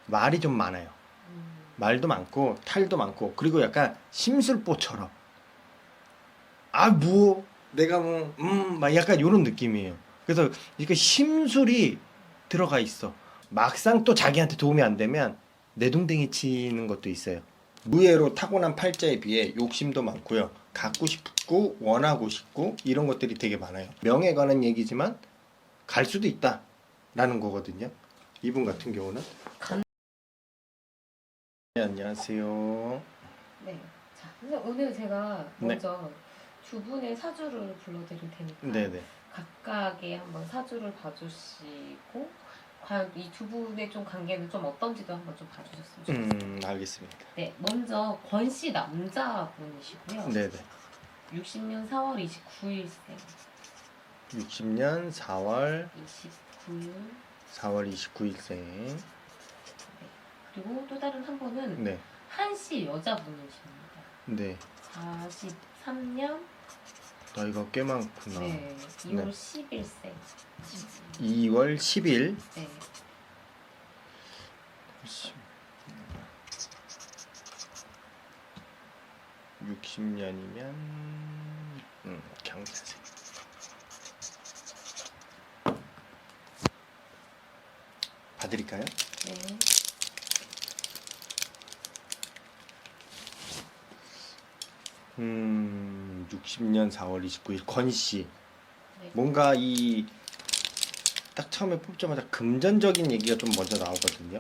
말이 좀 많아요. 말도 많고 탈도 많고 그리고 약간 심술보처럼 뭐 내가 막 약간 이런 느낌이에요. 그래서 이게 심술이 들어가 있어. 막상 또 자기한테 도움이 안 되면 내동댕이 치는 것도 있어요. 무예로 타고난 팔자에 비해 욕심도 많고요. 갖고 싶고 원하고 싶고 이런 것들이 되게 많아요. 명에 관한 얘기지만 갈 수도 있다라는 거거든요. 이분 같은 경우는. 네, 안녕하세요. 네. 자, 근데 오늘 제가 네. 먼저 두 분의 사주를 불러드릴 테니까 네네. 각각의 한번 사주를 봐주시고 과연 이 두 분의 좀 관계는 좀 어떤지도 한번 좀 봐주셨으면 좋겠습니다. 알겠습니다. 네, 먼저 권 씨 남자분이시고요. 네네. 60년 4월 29일생. 60년 29일. 29일생. 네. 그리고 또 다른 한 분은 네. 한씨 여자분이십니다. 네. 43년. 나이가 꽤 많구나. 네, 2월 10일생. 2월 10일. 네. 60년이면 경사생. 봐드릴까요? 네. 60년 4월 29일 권씨. 네. 뭔가 딱 처음에 뽑자마자 금전적인 얘기가 좀 먼저 나오거든요.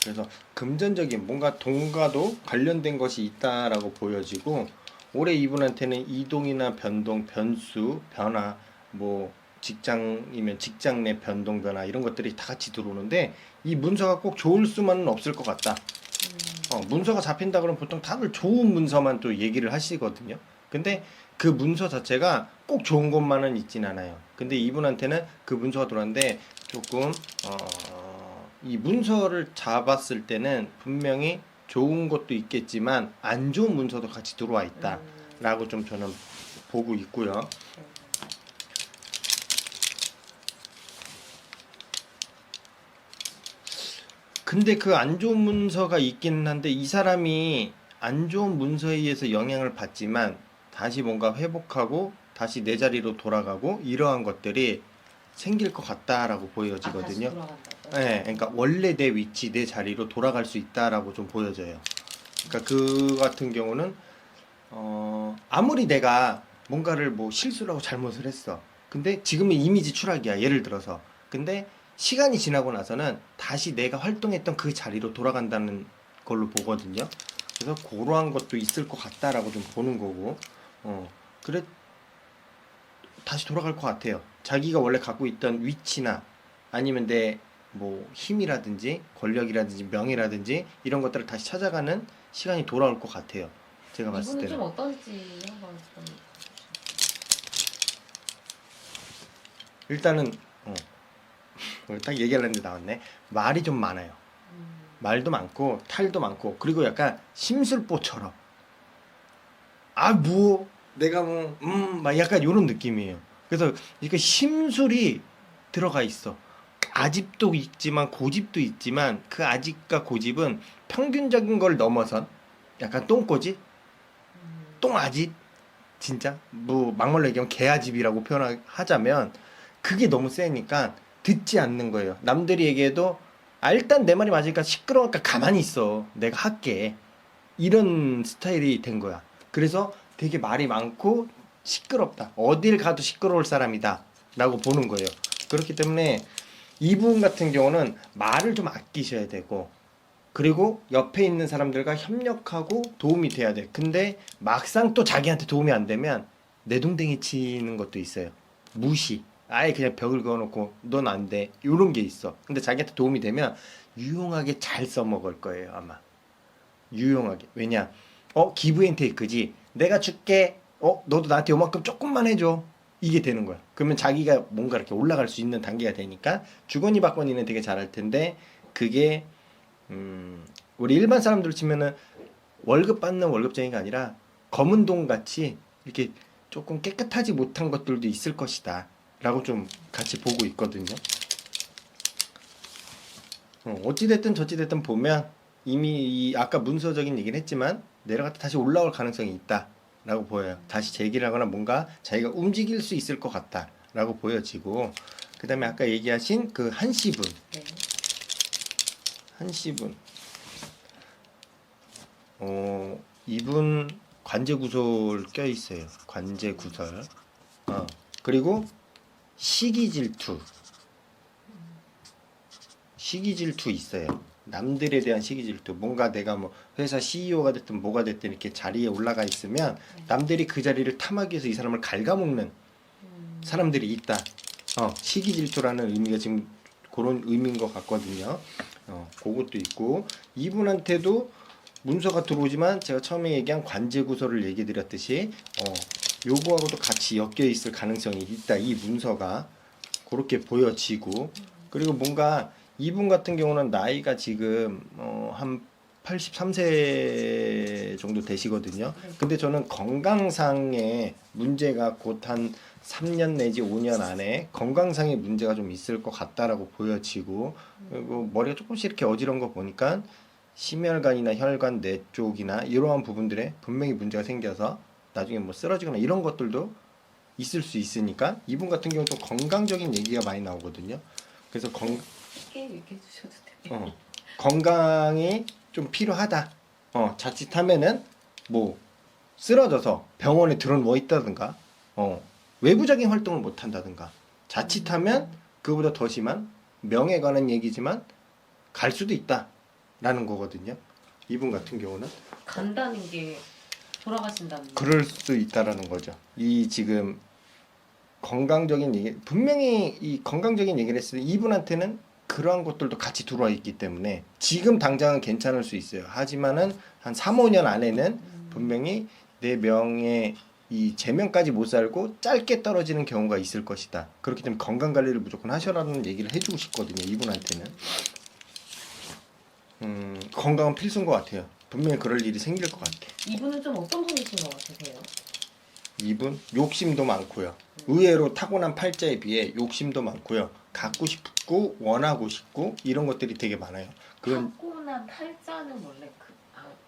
그래서 금전적인 뭔가 돈과도 관련된 것이 있다라고 보여지고, 올해 이분한테는 이동이나 변동, 변수, 변화, 뭐 직장이면 직장 내 변동, 변화 이런 것들이 다 같이 들어오는데, 이 문서가 꼭 좋을 수만은 없을 것 같다. 문서가 잡힌다 그러면 보통 다들 좋은 문서만 또 얘기를 하시거든요. 근데 그 문서 자체가 꼭 좋은 것만은 있진 않아요. 근데 이분한테는 그 문서가 들어왔는데 조금 이 문서를 잡았을 때는 분명히 좋은 것도 있겠지만 안 좋은 문서도 같이 들어와 있다라고 좀 저는 보고 있고요. 근데 그 안 좋은 문서가 있기는 한데, 이 사람이 안 좋은 문서에 의해서 영향을 받지만 다시 뭔가 회복하고 다시 내 자리로 돌아가고 이러한 것들이 생길 것 같다라고 다시 보여지거든요. 돌아간다고요? 네, 그러니까 원래 내 위치, 내 자리로 돌아갈 수 있다라고 좀 보여져요. 그러니까 그 같은 경우는 아무리 내가 뭔가를 뭐 실수를 하고 잘못을 했어. 근데 지금은 이미지 추락이야. 예를 들어서. 근데 시간이 지나고 나서는 다시 내가 활동했던 그 자리로 돌아간다는 걸로 보거든요. 그래서 그러한 것도 있을 것 같다라고 좀 보는 거고, 그래, 다시 돌아갈 것 같아요. 자기가 원래 갖고 있던 위치나 아니면 내 뭐 힘이라든지 권력이라든지 명예라든지 이런 것들을 다시 찾아가는 시간이 돌아올 것 같아요. 제가 봤을 이분은 때는. 좀 어떤지 한번 좀 일단은 딱 얘기하려는데 나왔네. 말이 좀 많아요. 말도 많고 탈도 많고 그리고 약간 심술보처럼 뭐 내가 막 약간 이런 느낌이에요. 그래서 이게 심술이 들어가 있어. 아집도 있지만 고집도 있지만 그 아집과 고집은 평균적인 걸 넘어선 약간 똥꼬집, 똥아집, 진짜 뭐 막말로 얘기하면 개아집이라고 표현하자면 그게 너무 세니까 듣지 않는 거예요. 남들이 얘기해도 일단 내 말이 맞으니까 시끄러우니까 가만히 있어. 내가 할게. 이런 스타일이 된 거야. 그래서 되게 말이 많고 시끄럽다. 어딜 가도 시끄러울 사람이다. 라고 보는 거예요. 그렇기 때문에 이분 같은 경우는 말을 좀 아끼셔야 되고, 그리고 옆에 있는 사람들과 협력하고 도움이 돼야 돼. 근데 막상 또 자기한테 도움이 안 되면 내동댕이 치는 것도 있어요. 무시. 아예 그냥 벽을 그어놓고 넌 안 돼. 이런 게 있어. 근데 자기한테 도움이 되면 유용하게 잘 써먹을 거예요, 아마. 유용하게. 왜냐? 기브앤테이크지. 내가 줄게. 너도 나한테 요만큼 조금만 해줘. 이게 되는 거야. 그러면 자기가 뭔가 이렇게 올라갈 수 있는 단계가 되니까 주거니 받거니는 되게 잘할 텐데, 그게 우리 일반 사람들 치면은 월급 받는 월급쟁이가 아니라 검은 돈 같이 이렇게 조금 깨끗하지 못한 것들도 있을 것이다 라고 좀 같이 보고 있거든요. 어찌됐든 저찌됐든 보면 이미 이 아까 문서적인 얘기는 했지만 내려갔다 다시 올라올 가능성이 있다라고 보여요. 다시 재기를 하거나 뭔가 자기가 움직일 수 있을 것 같다라고 보여지고, 그 다음에 아까 얘기하신 그 한시분, 네. 한시분, 이분 관제구설 껴 있어요. 관제구설. 그리고 시기질투, 시기질투 있어요. 남들에 대한 시기질투. 뭔가 내가 뭐 회사 CEO가 됐든 뭐가 됐든 이렇게 자리에 올라가 있으면 남들이 그 자리를 탐하기 위해서 이 사람을 갉아먹는 사람들이 있다. 시기질투라는 의미가 지금 그런 의미인 것 같거든요. 그것도 있고, 이분한테도 문서가 들어오지만 제가 처음에 얘기한 관제구설을 얘기 드렸듯이 요거하고도 같이 엮여 있을 가능성이 있다. 이 문서가 그렇게 보여지고, 그리고 뭔가 이분 같은 경우는 나이가 지금 한 83세 정도 되시거든요. 근데 저는 건강상의 문제가 곧 한 3년 내지 5년 안에 건강상의 문제가 좀 있을 것 같다라고 보여지고, 그리고 머리가 조금씩 이렇게 어지러운 거 보니까 심혈관이나 혈관 뇌 쪽이나 이러한 부분들에 분명히 문제가 생겨서 나중에 뭐 쓰러지거나 이런 것들도 있을 수 있으니까 이분 같은 경우 좀 건강적인 얘기가 많이 나오거든요. 그래서 쉽게 얘기해 주셔도 돼요. 건강이 좀 필요하다. 자칫하면은 뭐 쓰러져서 병원에 들어누워 있다든가, 외부적인 활동을 못 한다든가, 자칫하면 그보다 더 심한 명에 관한 얘기지만 갈 수도 있다라는 거거든요. 이분 같은 경우는 간다는 게 돌아가신다는 그럴 수 있다라는 거죠. 이 지금 건강적인 얘기, 분명히 이 건강적인 얘기를 했을 때 이분한테는 그러한 것들도 같이 들어와 있기 때문에 지금 당장은 괜찮을 수 있어요. 하지만은 한 3, 5년 안에는 분명히 내 명예 이 제명까지 못 살고 짧게 떨어지는 경우가 있을 것이다. 그렇기 때문에 건강 관리를 무조건 하셔라는 얘기를 해주고 싶거든요. 이분한테는 건강은 필수인 것 같아요. 분명히 그럴 일이 생길 것 같아. 이분은 좀 어떤 분이신 것 같으세요? 이분 욕심도 많고요. 의외로 타고난 팔자에 비해 욕심도 많고요. 갖고 싶고 원하고 싶고 이런 것들이 되게 많아요. 그건 타고난 팔자는 원래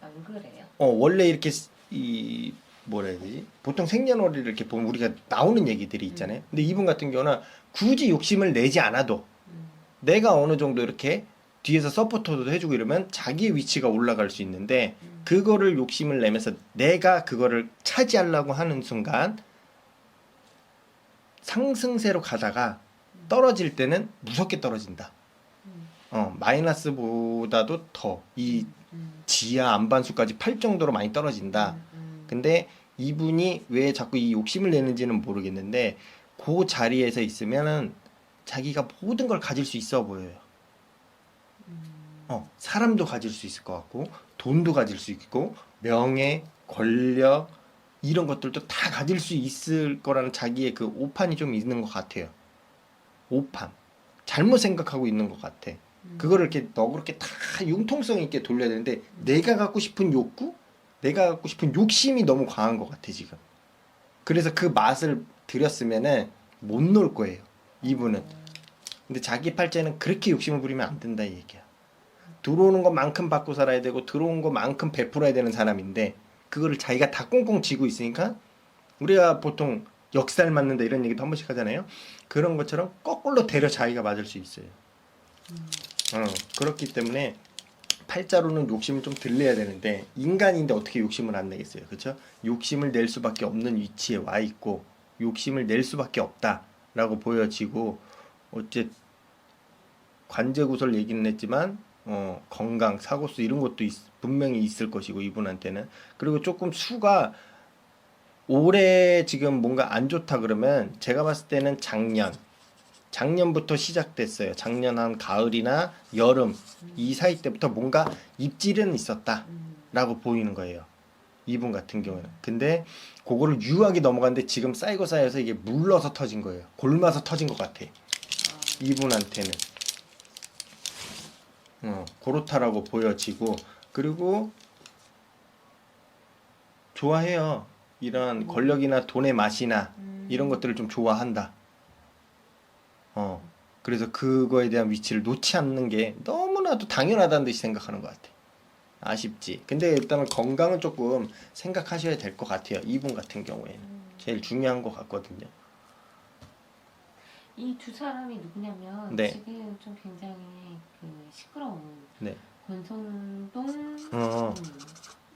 안 그래요? 원래 이렇게 이 뭐라 해야 되지? 보통 생년월일을 이렇게 보면 우리가 나오는 얘기들이 있잖아요. 근데 이분 같은 경우는 굳이 욕심을 내지 않아도 내가 어느 정도 이렇게 뒤에서 서포터도 해주고 이러면 자기의 위치가 올라갈 수 있는데, 그거를 욕심을 내면서 내가 그거를 차지하려고 하는 순간 상승세로 가다가 떨어질 때는 무섭게 떨어진다. 마이너스보다도 더 이 지하 안반수까지 팔 정도로 많이 떨어진다. 근데 이분이 왜 자꾸 이 욕심을 내는지는 모르겠는데 그 자리에서 있으면은 자기가 모든 걸 가질 수 있어 보여요. 사람도 가질 수 있을 것 같고 돈도 가질 수 있고 명예, 권력 이런 것들도 다 가질 수 있을 거라는 자기의 그 오판이 좀 있는 것 같아요. 오판. 잘못 생각하고 있는 것 같아. 그거를 이렇게 너그럽게 다 융통성 있게 돌려야 되는데 내가 갖고 싶은 욕구? 내가 갖고 싶은 욕심이 너무 강한 것 같아 지금. 그래서 그 맛을 들였으면은 못 놀 거예요. 이분은. 근데 자기 팔자에는 그렇게 욕심을 부리면 안 된다 이 얘기야. 들어오는 것만큼 받고 살아야 되고 들어온 것만큼 베풀어야 되는 사람인데 그거를 자기가 다 꽁꽁 쥐고 있으니까, 우리가 보통 역살 맞는다 이런 얘기도 한 번씩 하잖아요. 그런 것처럼 거꾸로 데려 자기가 맞을 수 있어요. 그렇기 때문에 팔자로는 욕심을 좀 덜 내야 되는데 인간인데 어떻게 욕심을 안 내겠어요. 그렇죠? 욕심을 낼 수밖에 없는 위치에 와 있고 욕심을 낼 수밖에 없다라고 보여지고, 어째 관제구설 얘기는 했지만 건강, 사고수 이런 것도 분명히 있을 것이고 이분한테는. 그리고 조금 수가 올해 지금 뭔가 안 좋다 그러면 제가 봤을 때는 작년부터 시작됐어요. 작년 한 가을이나 여름 이 사이 때부터 뭔가 입질은 있었다라고 보이는 거예요. 이분 같은 경우는. 근데 그거를 유하게 넘어갔는데 지금 쌓이고 쌓여서 이게 물러서 터진 거예요. 골마서 터진 것 같아. 이분한테는. 그렇다라고 보여지고, 그리고 좋아해요. 이런 권력이나 돈의 맛이나 이런 것들을 좀 좋아한다. 그래서 그거에 대한 위치를 놓지 않는 게 너무나도 당연하다는 듯이 생각하는 것 같아. 아쉽지. 근데 일단은 건강은 조금 생각하셔야 될 것 같아요. 이분 같은 경우에는 제일 중요한 것 같거든요. 이 두 사람이 누구냐면 네. 지금 좀 굉장히 그 시끄러운 네. 권성동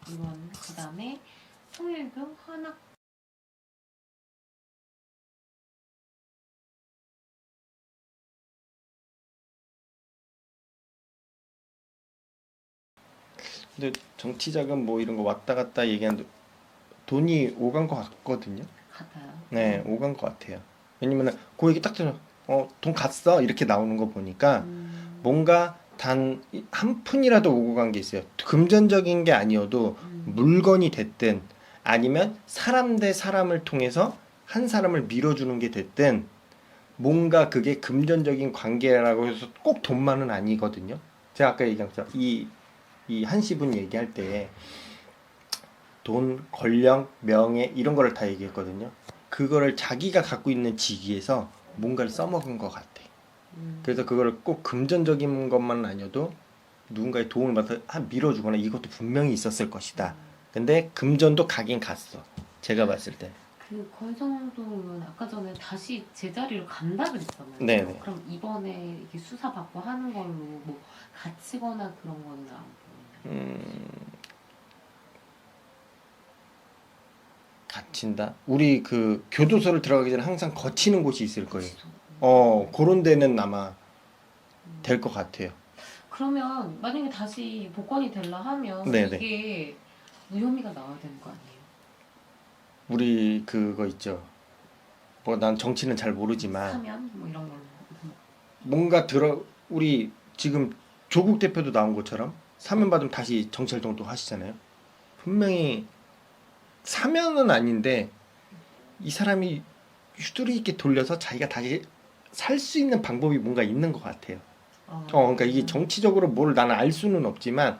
의원 그다음에 통일교 한학 근데 정치자금 뭐 이런 거 왔다 갔다 얘기하는데 돈이 오간 것 같거든요. 같아요. 네, 오간 것 같아요. 왜냐면은 그 얘기 딱 들어, 돈 갔어 이렇게 나오는 거 보니까 뭔가 단 한 푼이라도 오고 간 게 있어요. 금전적인 게 아니어도 물건이 됐든 아니면 사람 대 사람을 통해서 한 사람을 밀어주는 게 됐든 뭔가 그게 금전적인 관계라고 해서 꼭 돈만은 아니거든요. 제가 아까 얘기한 것처럼 이 한시분 얘기할 때 돈, 권력, 명예 이런 거를 다 얘기했거든요. 그거를 자기가 갖고 있는 직위에서 뭔가를 써먹은 것 같아. 그래서 그거를 꼭 금전적인 것만은 아니어도 누군가의 도움을 받아서 밀어주거나 이것도 분명히 있었을 것이다. 근데 금전도 가긴 갔어. 제가 봤을 때. 그 권성동 의원 아까 전에 다시 제자리로 간다 그랬잖아요. 네네. 그럼 이번에 이렇게 수사 받고 하는 걸로 뭐 갇히거나 그런 거는 안 보여요. 갇힌다. 우리 그 교도소를 들어가기 전에 항상 거치는 곳이 있을 거예요. 그치도. 그런 데는 아마 될 것 같아요. 그러면 만약에 다시 복권이 되려 하면 네네. 이게 무혐의가 나와야 되는 거 아니에요? 우리 그거 있죠. 뭐 난 정치는 잘 모르지만 사면 뭐 이런 걸로. 뭔가 우리 지금 조국 대표도 나온 것처럼 사면 받으면 다시 정치 활동도 하시잖아요. 분명히 사면은 아닌데 이 사람이 유두리 있게 돌려서 자기가 다시 살 수 있는 방법이 뭔가 있는 것 같아요. 그러니까 이게 정치적으로 뭘 나는 알 수는 없지만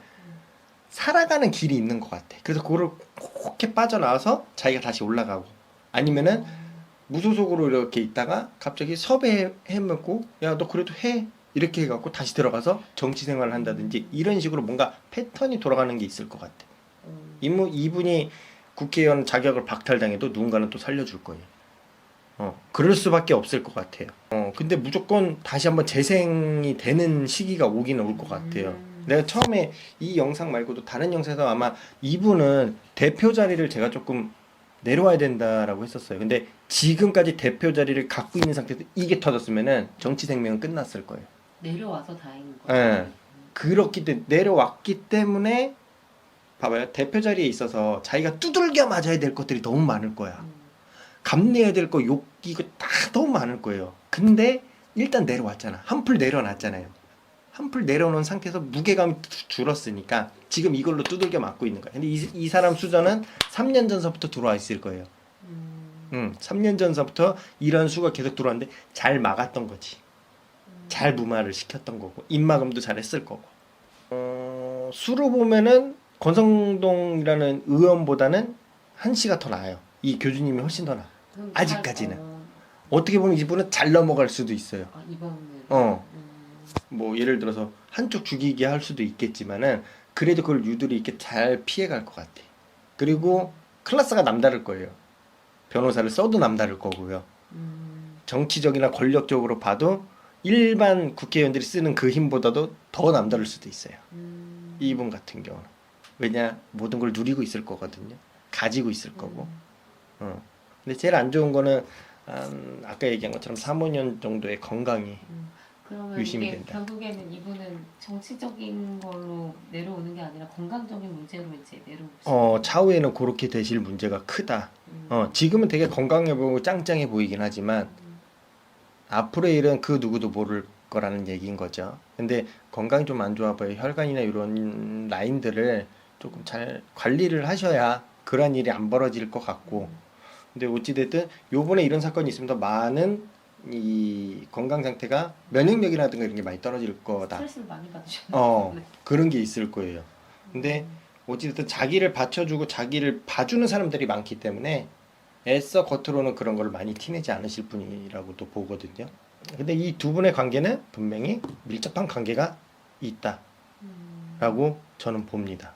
살아가는 길이 있는 것 같아. 그래서 그거를 콕콕해 빠져나와서 자기가 다시 올라가고 아니면은 무소속으로 이렇게 있다가 갑자기 섭외해먹고 야 너 그래도 해 이렇게 해갖고 다시 들어가서 정치 생활을 한다든지 이런 식으로 뭔가 패턴이 돌아가는 게 있을 것 같아. 이분이 국회의원 자격을 박탈당해도 누군가는 또 살려줄 거예요. 그럴 수밖에 없을 것 같아요. 근데 무조건 다시 한번 재생이 되는 시기가 오기는 올 것 같아요. 내가 처음에 이 영상 말고도 다른 영상에서 아마 이분은 대표 자리를 제가 조금 내려와야 된다라고 했었어요. 근데 지금까지 대표 자리를 갖고 있는 상태에서 이게 터졌으면은 정치 생명은 끝났을 거예요. 내려와서 다행인 예. 거예요. 그렇기 때문에 내려왔기 때문에 봐봐요. 대표 자리에 있어서 자기가 두들겨 맞아야 될 것들이 너무 많을 거야. 감내해야 될 거, 욕, 이거 다 너무 많을 거예요. 근데 일단 내려왔잖아. 한풀 내려놨잖아요. 한풀 내려놓은 상태에서 무게감이 줄었으니까 지금 이걸로 두들겨 맞고 있는 거야. 근데 이 사람 수저는 3년 전서부터 들어와 있을 거예요. 3년 전서부터 이런 수가 계속 들어왔는데 잘 막았던 거지. 잘 무마를 시켰던 거고 입막음도 잘 했을 거고. 수로 보면은 권성동이라는 의원보다는 한씨가 더 나아요. 이 교주님이 훨씬 더 나아. 아직까지는. 어떻게 보면 이분은 잘 넘어갈 수도 있어요. 이번에. 뭐 예를 들어서 한쪽 죽이게 할 수도 있겠지만은 그래도 그걸 유들이 이렇게 잘 피해갈 것 같아. 그리고 클래스가 남다를 거예요. 변호사를 써도 남다를 거고요. 정치적이나 권력적으로 봐도 일반 국회의원들이 쓰는 그 힘보다도 더 남다를 수도 있어요. 이분 같은 경우는. 왜냐 모든 걸 누리고 있을 거거든요. 가지고 있을 거고. 근데 제일 안 좋은 거는 아까 얘기한 것처럼 3, 5년 정도의 건강이 그러면 유심히 이게 된다. 결국에는 이분은 정치적인 걸로 내려오는 게 아니라 건강적인 문제로 이제 내려오고 차후에는 그렇게 되실 문제가 크다. 지금은 되게 건강해 보이고 짱짱해 보이긴 하지만 앞으로의 일은 그 누구도 모를 거라는 얘기인 거죠. 근데 건강이 좀 안 좋아 보여. 혈관이나 이런 라인들을 조금 잘 관리를 하셔야 그런 일이 안 벌어질 것 같고. 근데 어찌됐든 요번에 이런 사건이 있으면 더 많은 이 건강 상태가 면역력이라든가 이런 게 많이 떨어질 거다. 스트레스를 많이 받으셨네요. 그런 게 있을 거예요. 근데 어찌됐든 자기를 받쳐주고 자기를 봐주는 사람들이 많기 때문에 애써 겉으로는 그런 걸 많이 티내지 않으실 분이라고도 보거든요. 근데 이 두 분의 관계는 분명히 밀접한 관계가 있다라고 음. 저는 봅니다.